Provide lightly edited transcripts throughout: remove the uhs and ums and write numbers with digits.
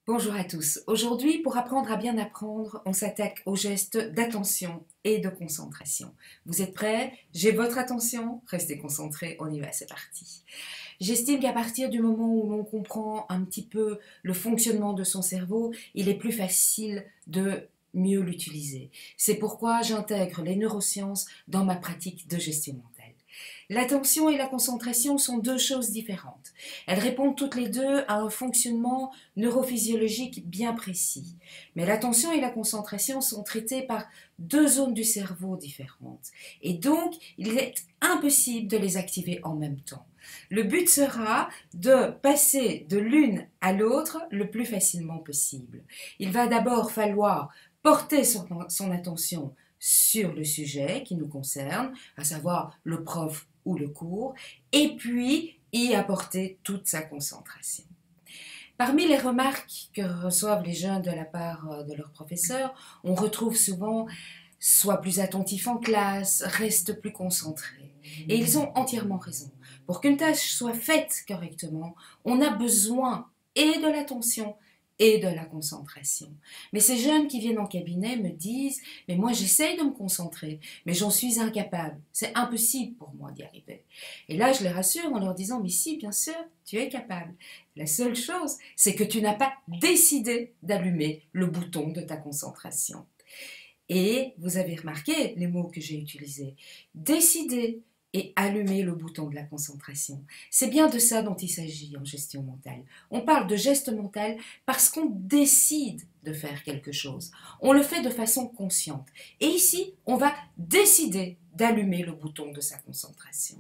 Bonjour à tous. Aujourd'hui, pour apprendre à bien apprendre, on s'attaque aux gestes d'attention et de concentration. Vous êtes prêts? J'ai votre attention? Restez concentrés, on y va, c'est parti. J'estime qu'à partir du moment où l'on comprend un petit peu le fonctionnement de son cerveau, il est plus facile de mieux l'utiliser. C'est pourquoi j'intègre les neurosciences dans ma pratique de gestion mentale. L'attention et la concentration sont deux choses différentes. Elles répondent toutes les deux à un fonctionnement neurophysiologique bien précis. Mais l'attention et la concentration sont traitées par deux zones du cerveau différentes. Et donc, il est impossible de les activer en même temps. Le but sera de passer de l'une à l'autre le plus facilement possible. Il va d'abord falloir porter son attention sur le sujet qui nous concerne, à savoir le prof ou le cours, et puis y apporter toute sa concentration. Parmi les remarques que reçoivent les jeunes de la part de leurs professeurs, on retrouve souvent sois plus attentif en classe, reste plus concentré. Et ils ont entièrement raison. Pour qu'une tâche soit faite correctement, on a besoin et de l'attention et de la concentration. Mais ces jeunes qui viennent en cabinet me disent « Mais moi j'essaye de me concentrer, mais j'en suis incapable. C'est impossible pour moi d'y arriver. » Et là je les rassure en leur disant « Mais si, bien sûr, tu es capable. La seule chose, c'est que tu n'as pas décidé d'allumer le bouton de ta concentration. » Et vous avez remarqué les mots que j'ai utilisés. Décider et allumer le bouton de la concentration. C'est bien de ça dont il s'agit en gestion mentale. On parle de geste mental parce qu'on décide de faire quelque chose. On le fait de façon consciente. Et ici, on va décider d'allumer le bouton de sa concentration.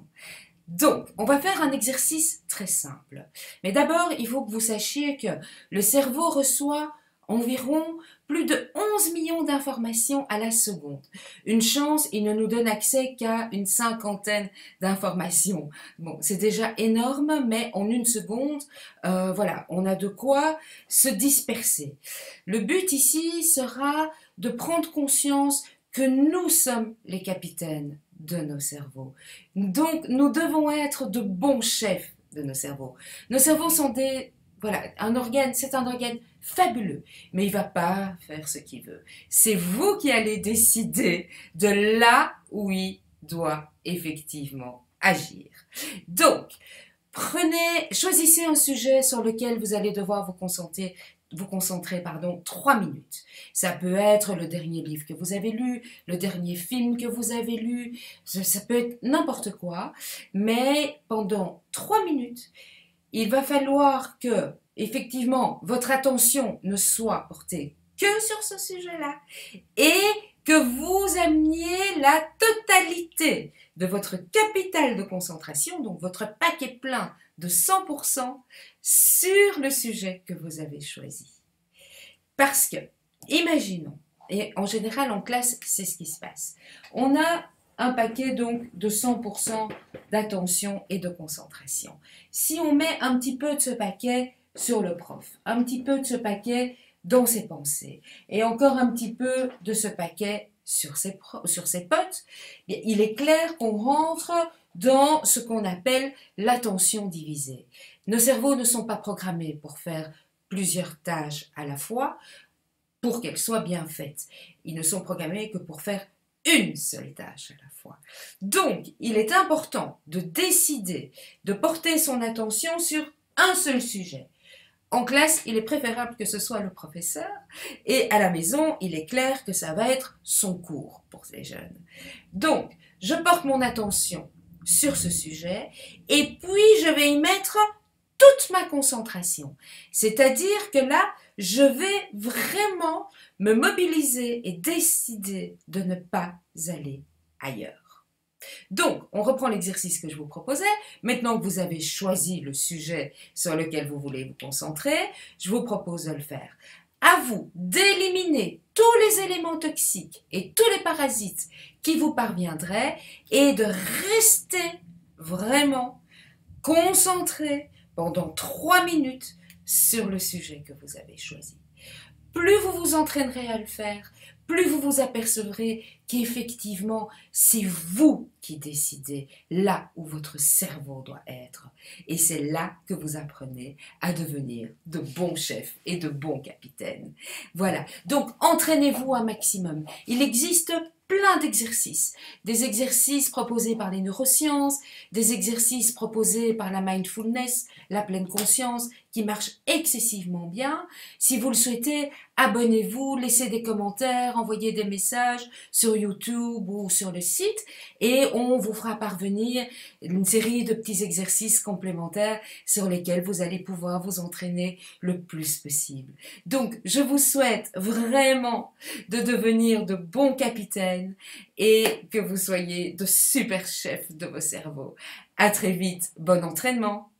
Donc, on va faire un exercice très simple. Mais d'abord, il faut que vous sachiez que le cerveau reçoit environ plus de 11 millions d'informations à la seconde. Une chance, il ne nous donne accès qu'à une cinquantaine d'informations. Bon, c'est déjà énorme, mais en une seconde, voilà, on a de quoi se disperser. Le but ici sera de prendre conscience que nous sommes les capitaines de nos cerveaux. Donc, nous devons être de bons chefs de nos cerveaux. Nos cerveaux sont c'est un organe fabuleux, mais il va pas faire ce qu'il veut. C'est vous qui allez décider de là où il doit effectivement agir. Donc, choisissez un sujet sur lequel vous allez devoir vous concentrer 3 minutes. Ça peut être le dernier livre que vous avez lu, le dernier film que vous avez lu, ça peut être n'importe quoi, mais pendant 3 minutes, il va falloir que, effectivement, votre attention ne soit portée que sur ce sujet-là et que vous ameniez la totalité de votre capital de concentration, donc votre paquet plein de 100% sur le sujet que vous avez choisi. Parce que, imaginons, et en général en classe, c'est ce qui se passe, on a un paquet donc de 100% d'attention et de concentration. Si on met un petit peu de ce paquet sur le prof, un petit peu de ce paquet dans ses pensées, et encore un petit peu de ce paquet sur ses potes, il est clair qu'on rentre dans ce qu'on appelle l'attention divisée. Nos cerveaux ne sont pas programmés pour faire plusieurs tâches à la fois, pour qu'elles soient bien faites. Ils ne sont programmés que pour faire une seule tâche à la fois. Donc, il est important de décider de porter son attention sur un seul sujet. En classe, il est préférable que ce soit le professeur, et à la maison, il est clair que ça va être son cours pour ces jeunes. Donc, je porte mon attention sur ce sujet, et puis je vais y mettre toute ma concentration. C'est-à-dire que là, je vais vraiment me mobiliser et décider de ne pas aller ailleurs. Donc, on reprend l'exercice que je vous proposais. Maintenant que vous avez choisi le sujet sur lequel vous voulez vous concentrer, je vous propose de le faire. À vous d'éliminer tous les éléments toxiques et tous les parasites qui vous parviendraient et de rester vraiment concentré pendant 3 minutes sur le sujet que vous avez choisi. plus vous vous entraînerez à le faire, plus vous vous apercevrez qu'effectivement, c'est vous qui décidez là où votre cerveau doit être. Et c'est là que vous apprenez à devenir de bons chefs et de bons capitaines. Voilà, donc entraînez-vous un maximum. Il existe plein d'exercices. Des exercices proposés par les neurosciences, des exercices proposés par la mindfulness, la pleine conscience, qui marchent excessivement bien. Si vous le souhaitez, abonnez-vous, laissez des commentaires, envoyez des messages sur YouTube ou sur le site et on vous fera parvenir une série de petits exercices complémentaires sur lesquels vous allez pouvoir vous entraîner le plus possible. Donc, je vous souhaite vraiment de devenir de bons capitaines et que vous soyez de super chefs de vos cerveaux. À très vite, bon entraînement!